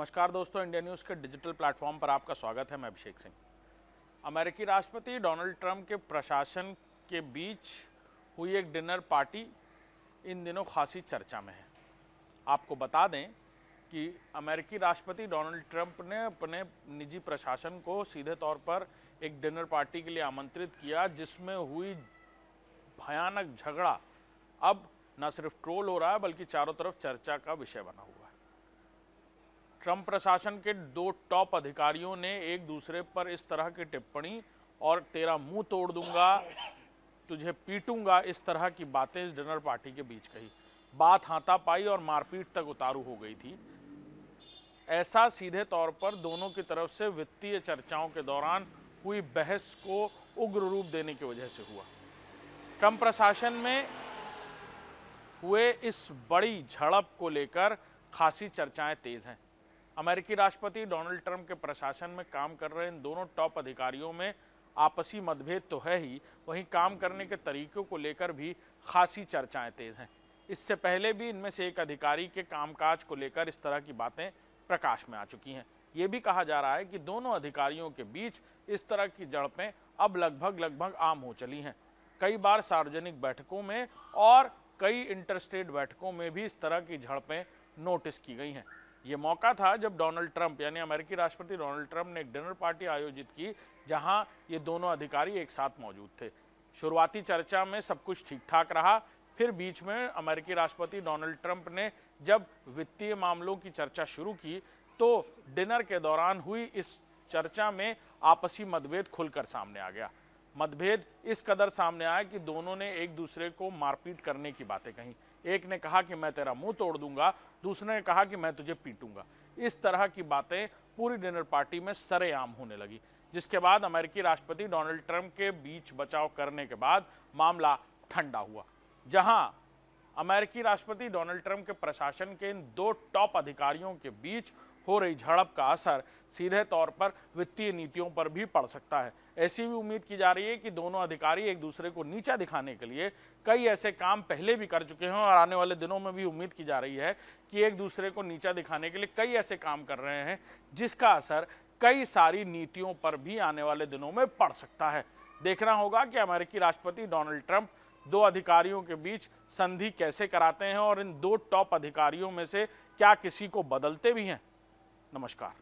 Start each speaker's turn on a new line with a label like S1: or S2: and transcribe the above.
S1: नमस्कार दोस्तों, India news के डिजिटल प्लेटफॉर्म पर आपका स्वागत है। मैं अभिषेक सिंह। अमेरिकी राष्ट्रपति डोनाल्ड ट्रंप के प्रशासन के बीच हुई एक डिनर पार्टी इन दिनों खासी चर्चा में है। आपको बता दें कि अमेरिकी राष्ट्रपति डोनाल्ड ट्रंप ने अपने निजी प्रशासन को सीधे तौर पर एक डिनर पार्टी के लिए आमंत्रित किया, जिसमें हुई भयानक झगड़ा अब न सिर्फ ट्रोल हो रहा है बल्कि चारों तरफ चर्चा का विषय बना हुआ है। ट्रंप प्रशासन के दो टॉप अधिकारियों ने एक दूसरे पर इस तरह की टिप्पणी और तेरा मुंह तोड़ दूंगा, तुझे पीटूंगा, इस तरह की बातें इस डिनर पार्टी के बीच कही। बात हाथापाई और मारपीट तक उतारू हो गई थी। ऐसा सीधे तौर पर दोनों की तरफ से वित्तीय चर्चाओं के दौरान हुई बहस को उग्र रूप देने की वजह से हुआ। ट्रंप प्रशासन में हुए इस बड़ी झड़प को लेकर खासी चर्चाएं तेज हैं। अमेरिकी राष्ट्रपति डोनाल्ड ट्रंप के प्रशासन में काम कर रहे इन दोनों टॉप अधिकारियों में आपसी मतभेद तो है ही, वहीं काम करने के तरीकों को लेकर भी खासी चर्चाएं तेज हैं। इससे पहले भी इनमें से एक अधिकारी के कामकाज को लेकर इस तरह की बातें प्रकाश में आ चुकी हैं। ये भी कहा जा रहा है कि दोनों अधिकारियों के बीच इस तरह की झड़पें अब लगभग आम हो चली हैं। कई बार सार्वजनिक बैठकों में और कई इंटरस्टेट बैठकों में भी इस तरह की झड़पें नोटिस की गई हैं। ये मौका था जब डोनाल्ड ट्रंप यानी अमेरिकी राष्ट्रपति डोनाल्ड ट्रंप ने एक डिनर पार्टी आयोजित की, जहां ये दोनों अधिकारी एक साथ मौजूद थे। शुरुआती चर्चा में सब कुछ ठीक ठाक रहा, फिर बीच में अमेरिकी राष्ट्रपति डोनाल्ड ट्रंप ने जब वित्तीय मामलों की चर्चा शुरू की तो डिनर के दौरान हुई इस चर्चा में आपसी मतभेद खुलकर सामने आ गया। मतभेद इस कदर सामने आया कि दोनों ने एक दूसरे को मारपीट करने की बातें कही। एक ने कहा कि मैं तेरा मुंह तोड़ दूंगा, दूसरे ने कहा कि मैं तुझे पीटूंगा। इस तरह की बातें पूरी डिनर पार्टी में सरेआम होने लगी, जिसके बाद अमेरिकी राष्ट्रपति डोनाल्ड ट्रंप के बीच बचाव करने के बाद मामला ठंडा हुआ। जहां अमेरिकी राष्ट्रपति डोनाल्ड ट्रंप के प्रशासन के इन दो टॉप अधिकारियों के बीच हो रही झड़प का असर सीधे तौर पर वित्तीय नीतियों पर भी पड़ सकता है। ऐसी भी उम्मीद की जा रही है कि दोनों अधिकारी एक दूसरे को नीचा दिखाने के लिए कई ऐसे काम पहले भी कर चुके हैं और आने वाले दिनों में भी उम्मीद की जा रही है कि एक दूसरे को नीचा दिखाने के लिए कई ऐसे काम कर रहे हैं, जिसका असर कई सारी नीतियों पर भी आने वाले दिनों में पड़ सकता है। देखना होगा कि अमेरिकी राष्ट्रपति डोनाल्ड ट्रंप दो अधिकारियों के बीच संधि कैसे कराते हैं और इन दो टॉप अधिकारियों में से क्या किसी को बदलते भी हैं। नमस्कार।